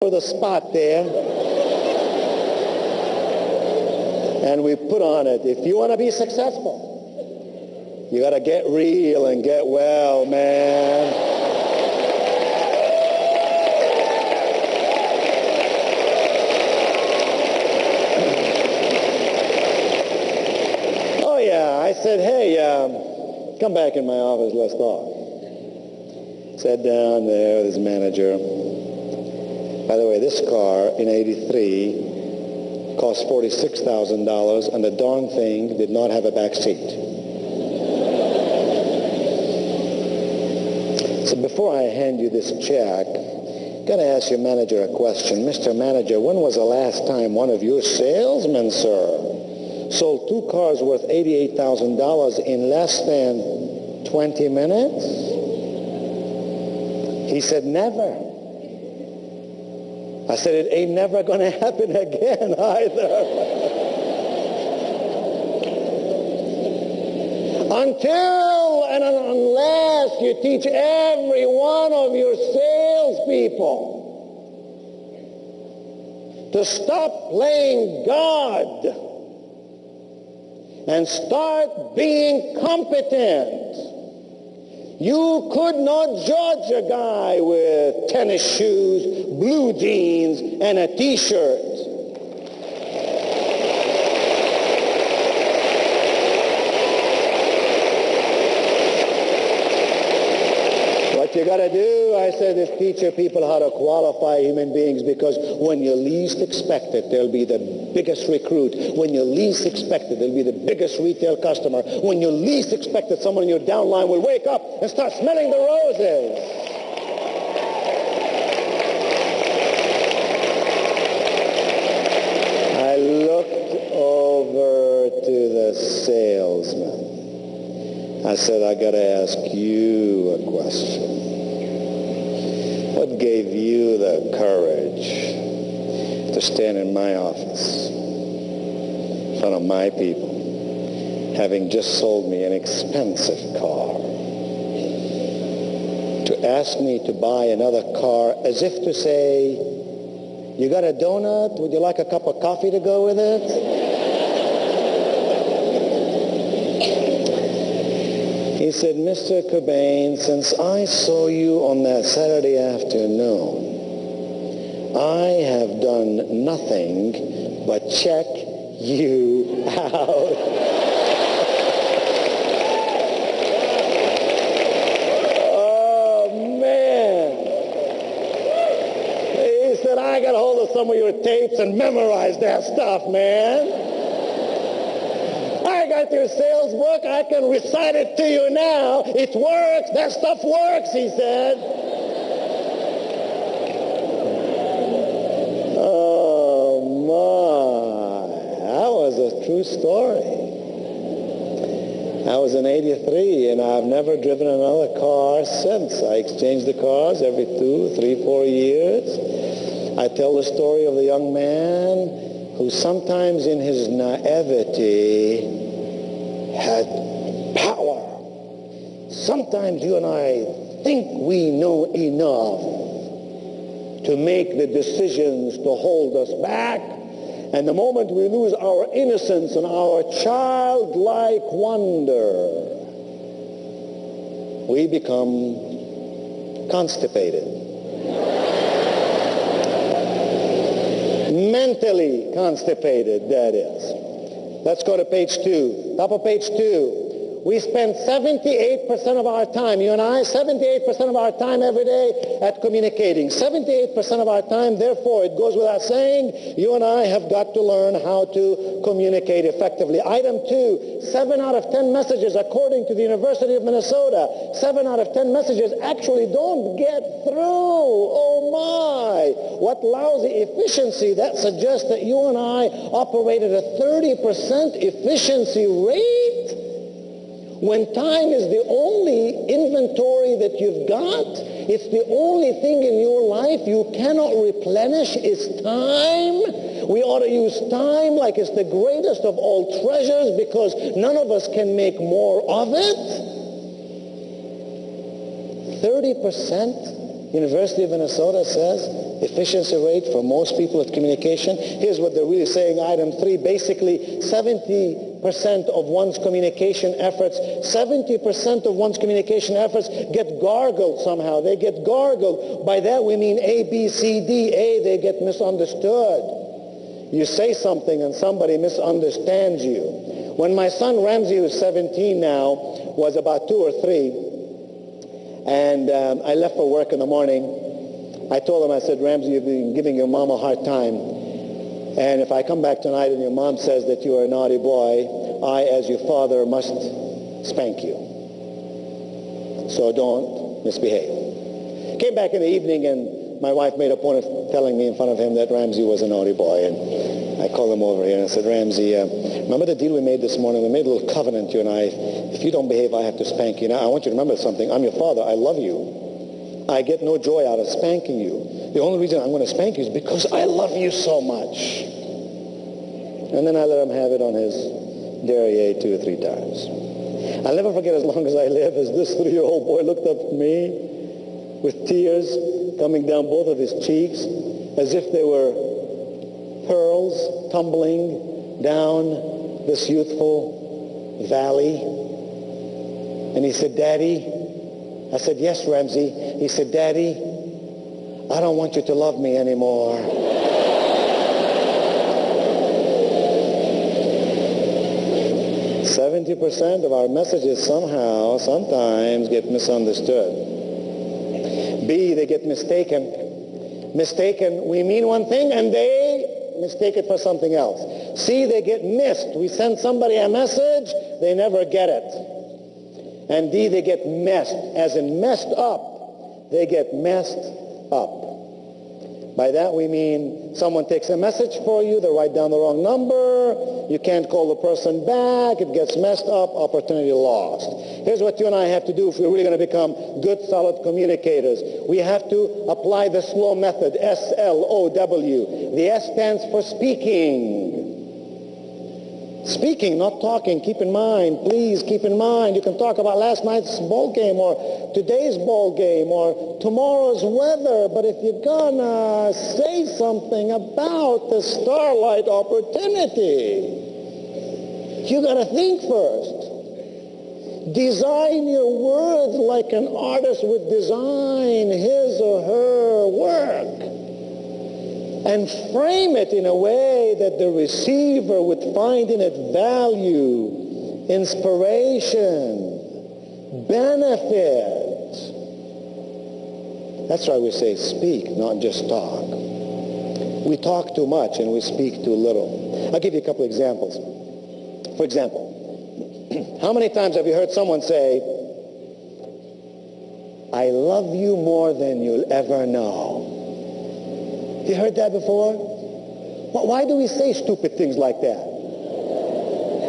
for the spot there. And we put on it, if you want to be successful, you got to get real and get well, man. Oh, yeah, I said, hey, come back in my office, let's talk. Sat down there with his manager. By the way, this car in '83 cost $46,000, and the darn thing did not have a back seat. So before I hand you this check, got to ask your manager a question. Mr. Manager, when was the last time one of your salesmen, sir, sold 2 cars worth $88,000 in less than 20 minutes? He said, never. I said, it ain't never going to happen again either. Until and unless you teach every one of your salespeople to stop playing God and start being competent. You could not judge a guy with tennis shoes, blue jeans, and a T-shirt. What you got to do, I said, is teach your people how to qualify human beings, because when you least expect it, they'll be the biggest recruit. When you least expect it, they'll be the biggest retail customer. When you least expect it, someone in your downline will wake up and start smelling the roses. I looked over to the salesman. I said, I got to ask you a question. What gave you the courage to stand in my office in front of my people, having just sold me an expensive car, to ask me to buy another car as if to say, you got a donut? Would you like a cup of coffee to go with it? He said, Mr. Cobain, since I saw you on that Saturday afternoon, I have done nothing but check you out. Oh, man. He said, I got a hold of some of your tapes and memorized that stuff, man. I got your sales book. I can recite it to you now. It works. That stuff works, he said. Oh, my. That was a true story. I was in '83, and I've never driven another car since. I exchanged the cars every 2, 3, 4 years. I tell the story of the young man who sometimes in his naivety had power. Sometimes you and I think we know enough to make the decisions to hold us back, and the moment we lose our innocence and our childlike wonder, we become constipated. Mentally constipated, that is. Let's go to page 2. Top of page 2. We spend 78% of our time, you and I, 78% of our time every day at communicating. 78% of our time, therefore, it goes without saying, you and I have got to learn how to communicate effectively. Item 2, 7 out of 10 messages, according to the University of Minnesota, 7 out of 10 messages actually don't get through. Oh my! What lousy efficiency. That suggests that you and I operate at a 30% efficiency rate. When time is the only inventory that you've got, it's the only thing in your life you cannot replenish is time. We ought to use time like it's the greatest of all treasures, because none of us can make more of it. 30%, University of Minnesota says, efficiency rate for most people at communication. Here's what they're really saying, item 3. Basically, 70% of one's communication efforts, 70% of one's communication efforts get gargled somehow. They get gargled. By that we mean A, B, C, D. A, they get misunderstood. You say something and somebody misunderstands you. When my son Ramsey, who's 17 now, was about 2 or 3, and I left for work in the morning, I told him, I said, Ramsey, you've been giving your mom a hard time. And if I come back tonight and your mom says that you are a naughty boy, I, as your father, must spank you. So don't misbehave. Came back in the evening, and my wife made a point of telling me in front of him that Ramsey was a naughty boy. And I called him over here and I said, Ramsey, remember the deal we made this morning? We made a little covenant, you and I. If you don't behave, I have to spank you. Now, I want you to remember something. I'm your father. I love you. I get no joy out of spanking you. The only reason I'm going to spank you is because I love you so much. And then I let him have it on his derriere 2 or 3 times. I'll never forget, as long as I live, as this 3-year-old boy looked up at me with tears coming down both of his cheeks as if they were pearls tumbling down this youthful valley. And he said, Daddy. I said, yes, Ramsey. He said, Daddy, I don't want you to love me anymore. 70% of our messages somehow, sometimes get misunderstood. B, they get mistaken. Mistaken, we mean one thing and they mistake it for something else. C, they get missed. We send somebody a message, they never get it. And D, they get messed, as in messed up. They get messed up. By that we mean someone takes a message for you, they write down the wrong number, you can't call the person back, it gets messed up, opportunity lost. Here's what you and I have to do if we're really going to become good, solid communicators. We have to apply the slow method, S-L-O-W. The S stands for speaking. Speaking, not talking. Keep in mind, please keep in mind, you can talk about last night's ball game or today's ball game or tomorrow's weather, but if you're gonna say something about the starlight opportunity, you gotta think first. Design your words like an artist would design his or her work. And frame it in a way that the receiver would find in it value, inspiration, benefit. That's why we say speak, not just talk. We talk too much and we speak too little. I'll give you a couple examples. For example, how many times have you heard someone say, I love you more than you'll ever know? You heard that before? Why do we say stupid things like that?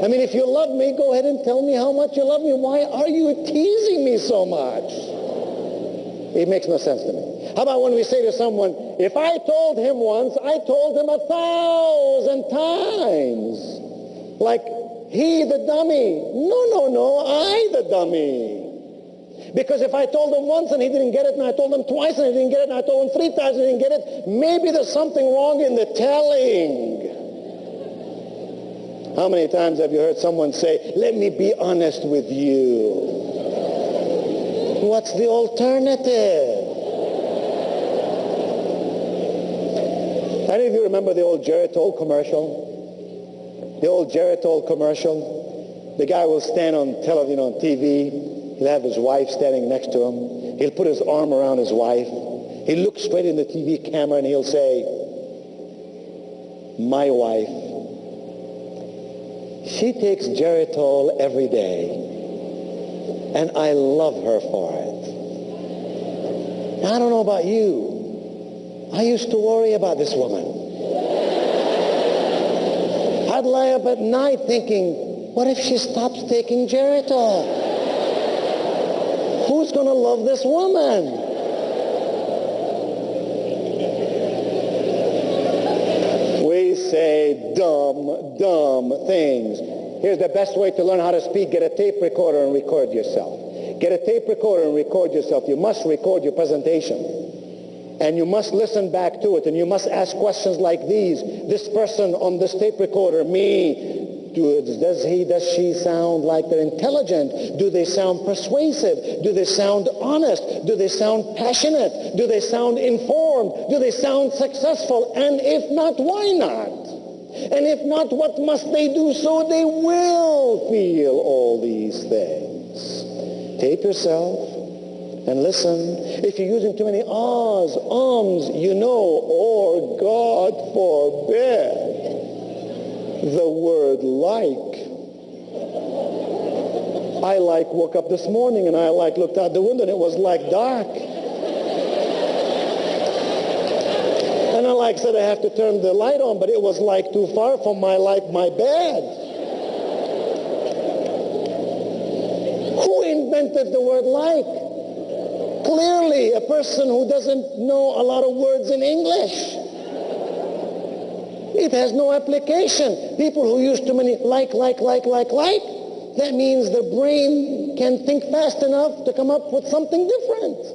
I mean, if you love me, go ahead and tell me how much you love me. Why are you teasing me so much? It makes no sense to me. How about when we say to someone, if I told him once, I told him 1,000 times. Like, he the dummy. No, I the dummy. Because if I told him once and he didn't get it, and I told him twice and he didn't get it, and I told him 3 times and he didn't get it, maybe there's something wrong in the telling. How many times have you heard someone say, let me be honest with you? What's the alternative? Any of you remember the old Geritol commercial? The old Geritol commercial? The guy will stand on television, on TV. He'll have his wife standing next to him. He'll put his arm around his wife. He'll look straight in the TV camera and he'll say, my wife, she takes Geritol every day, and I love her for it. Now, I don't know about you. I used to worry about this woman. I'd lie up at night thinking, what if she stops taking Geritol? Who's going to love this woman? We say dumb things. Here's the best way to learn how to speak. Get a tape recorder and record yourself. Get a tape recorder and record yourself. You must record your presentation. And you must listen back to it, and you must ask questions like these. This person on this tape recorder, me, does he, does she sound like they're intelligent? Do they sound persuasive? Do they sound honest? Do they sound passionate? Do they sound informed? Do they sound successful? And if not, why not? And if not, what must they do so they will feel all these things? Tape yourself and listen. If you're using too many ahs, you know, or God forbid, the word like. I woke up this morning and I looked out the window and it was dark. And I said I have to turn the light on, but it was too far from my bed. Who invented the word like? Clearly a person who doesn't know a lot of words in English. It has no application. People who use too many like, that means their brain can think fast enough to come up with something different.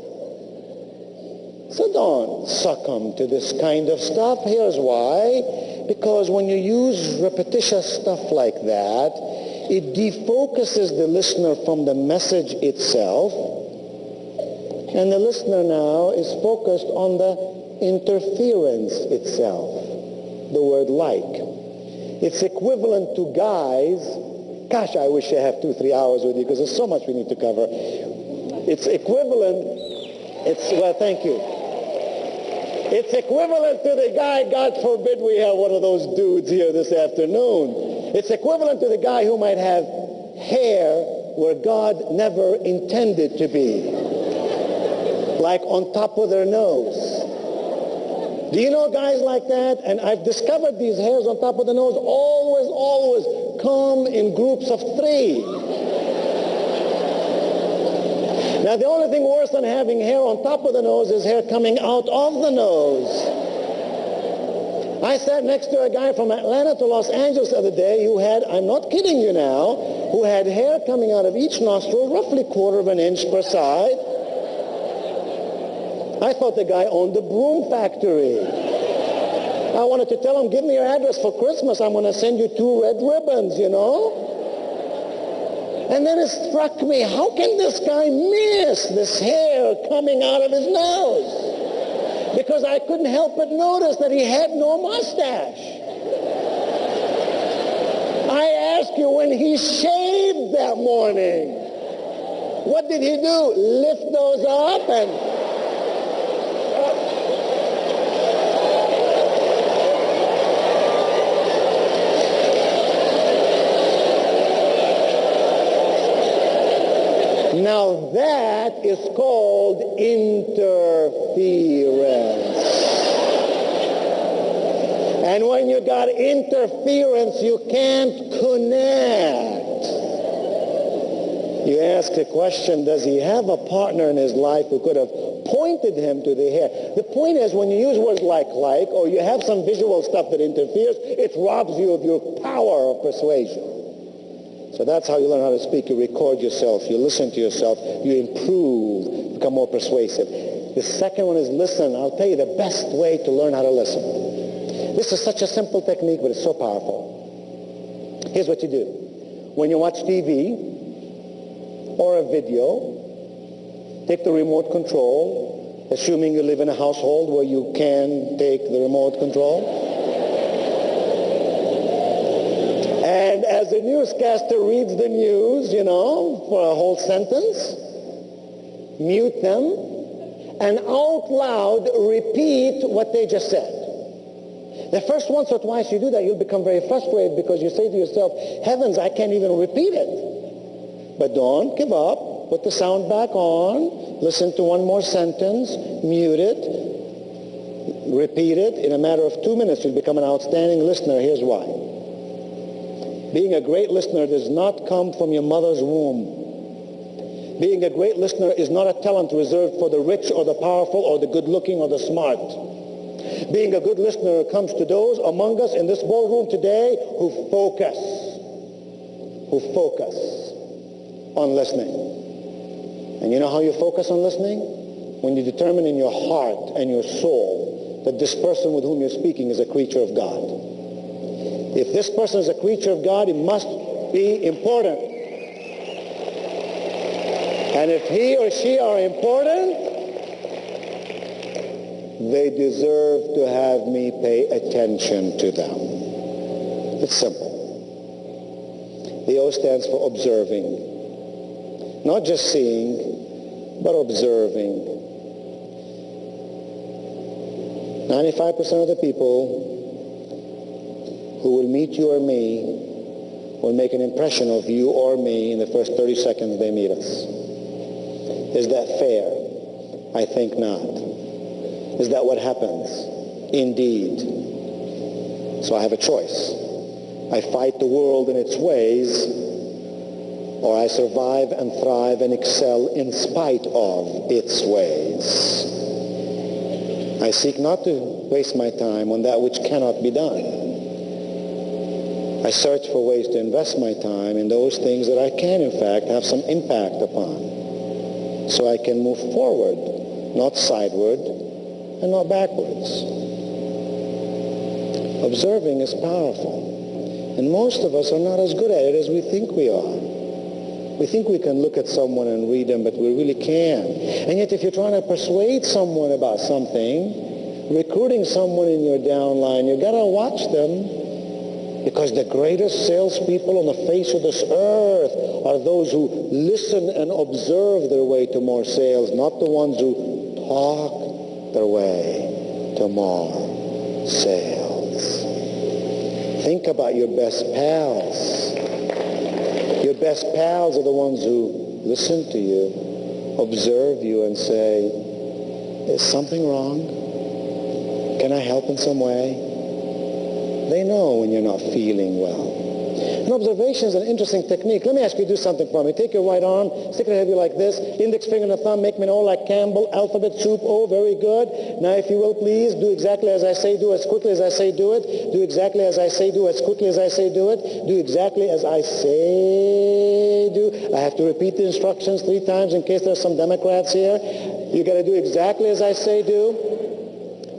So don't succumb to this kind of stuff. Here's why. Because when you use repetitious stuff like that, it defocuses the listener from the message itself. And the listener now is focused on the interference itself. The word like. It's equivalent to guys. Gosh, I wish I have 2-3 hours with you because there's so much we need to cover. It's equivalent. Well, thank you. It's equivalent to the guy, God forbid we have one of those dudes here this afternoon. It's equivalent to the guy who might have hair where God never intended to be. Like on top of their nose. Do you know guys like that? And I've discovered these hairs on top of the nose always come in groups of 3. Now the only thing worse than having hair on top of the nose is hair coming out of the nose. I sat next to a guy from Atlanta to Los Angeles the other day who had, I'm not kidding you now, who had hair coming out of each nostril, roughly 1/4 inch per side. I thought the guy owned a broom factory. I wanted to tell him, give me your address for Christmas. I'm going to send you 2 red ribbons, you know. And then it struck me, how can this guy miss this hair coming out of his nose? Because I couldn't help but notice that he had no mustache. I ask you, when he shaved that morning, what did he do? Lift those up and... Now that is called interference. And when you got interference, you can't connect. You ask the question, does he have a partner in his life who could have pointed him to the hair? The point is, when you use words like, or you have some visual stuff that interferes, it robs you of your power of persuasion. So that's how you learn how to speak. You record yourself. You listen to yourself. You improve, become more persuasive. The second one is listen. I'll tell you the best way to learn how to listen. This is such a simple technique, but it's so powerful. Here's what you do. When you watch TV or a video, take the remote control, assuming you live in a household where you can take the remote control. And as the newscaster reads the news, for a whole sentence, mute them, and out loud repeat what they just said. The first once or twice you do that, you'll become very frustrated because you say to yourself, heavens, I can't even repeat it. But don't give up. Put the sound back on. Listen to one more sentence. Mute it. Repeat it. In a matter of 2 minutes, you'll become an outstanding listener. Here's why. Being a great listener does not come from your mother's womb. Being a great listener is not a talent reserved for the rich or the powerful or the good-looking or the smart. Being a good listener comes to those among us in this ballroom today who focus on listening. And you know how you focus on listening? when you determine in your heart and your soul that this person with whom you're speaking is a creature of God. If this person is a creature of God, he must be important. And if he or she are important, they deserve to have me pay attention to them. It's simple. The O stands for observing. Not just seeing, but observing. 95% of the people who will meet you or me will make an impression of you or me in the first 30 seconds they meet us. Is that fair? I think not. Is that what happens? Indeed. So I have a choice. I fight the world in its ways, or I survive and thrive and excel in spite of its ways. I seek not to waste my time on that which cannot be done. I search for ways to invest my time in those things that I can, in fact, have some impact upon, so I can move forward, not sideward, and not backwards. Observing is powerful. And most of us are not as good at it as we think we are. We think we can look at someone and read them, but we really can't. And yet if you're trying to persuade someone about something, recruiting someone in your downline, you've got to watch them, because the greatest salespeople on the face of this earth are those who listen and observe their way to more sales, not the ones who talk their way to more sales. Think about your best pals. Your best pals are the ones who listen to you, observe you, and say, is something wrong? Can I help in some way? They know when you're not feeling well. And observation is an interesting technique. Let me ask you to do something for me. Take your right arm, stick it ahead of you like this, index finger and the thumb, make me an O like Campbell, alphabet soup, O, very good. Now if you will please, do exactly as I say, do as quickly as I say, do it. Do exactly as I say, do as quickly as I say, do it. Do exactly as I say, do. I have to repeat the instructions 3 times in case there's some Democrats here. You got to do exactly as I say, do.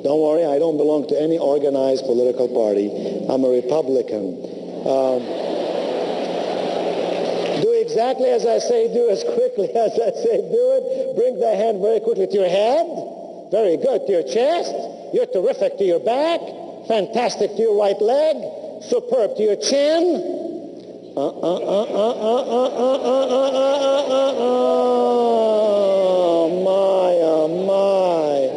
Don't worry, I don't belong to any organized political party. I'm a Republican. Do exactly as I say, do as quickly as I say, do it. Bring the hand very quickly to your head. Very good. To your chest. You're terrific to your back. Fantastic to your right leg. Superb to your chin. My, my.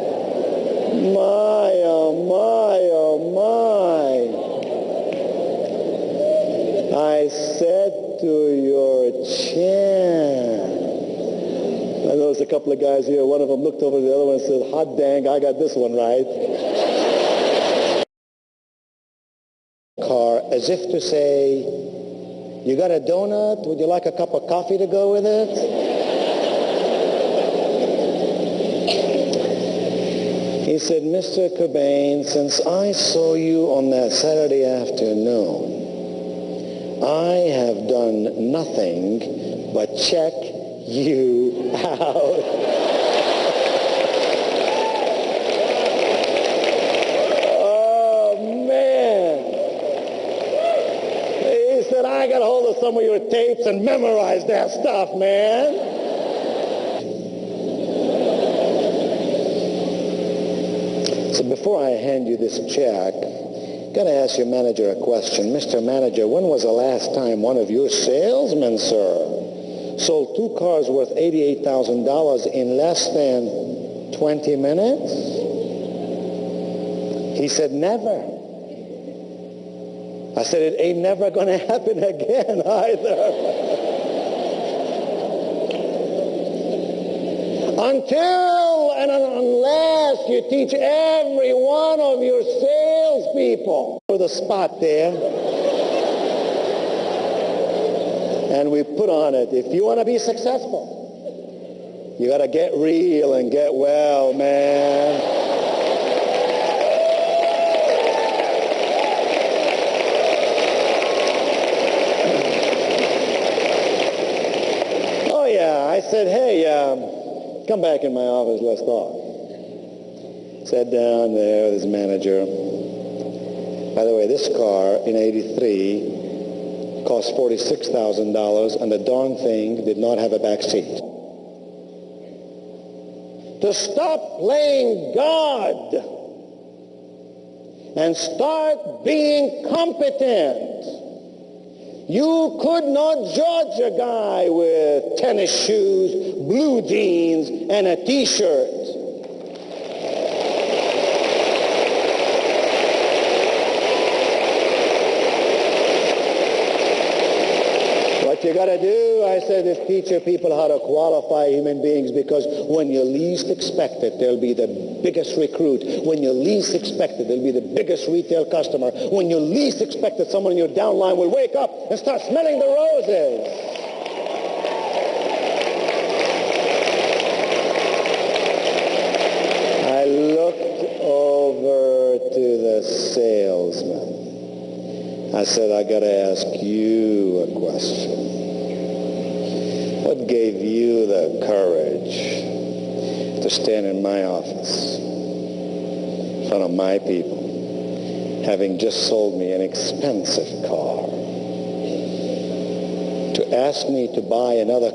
My, my, my. I said to your chin. I noticed a couple of guys here. One of them looked over to the other one and said, hot dang, I got this one right. Car, as if to say, you got a donut? Would you like a cup of coffee to go with it? He said, Mr. Cobain, since I saw you on that Saturday afternoon, I have done nothing but check you out. Oh, man. He said, I got a hold of some of your tapes and memorized that stuff, man. So before I hand you this check, I'm going to ask your manager a question. Mr. Manager, when was the last time one of your salesmen, sir, sold 2 cars worth $88,000 in less than 20 minutes? He said, never. I said, it ain't never going to happen again either. Until and unless you teach every one of your salespeople for the spot there, and we put on it, if you want to be successful, you got to get real and get well, man. Oh yeah, I said, hey, come back in my office, let's talk. Sat down there with his manager. By the way, this car in 83 cost $46,000, and the darn thing did not have a back seat. To stop playing God and start being competent. You could not judge a guy with tennis shoes, blue jeans, and a T-shirt. What you got to do, I said, is teach your people how to qualify human beings, because when you least expect it, they'll be the biggest recruit. When you least expect it, they'll be the biggest retail customer. When you least expect it, someone in your downline will wake up and start smelling the roses. I looked over to the salesman. I said, I got to ask you a question. What gave you the courage to stand in my office in front of my people, having just sold me an expensive car, to ask me to buy another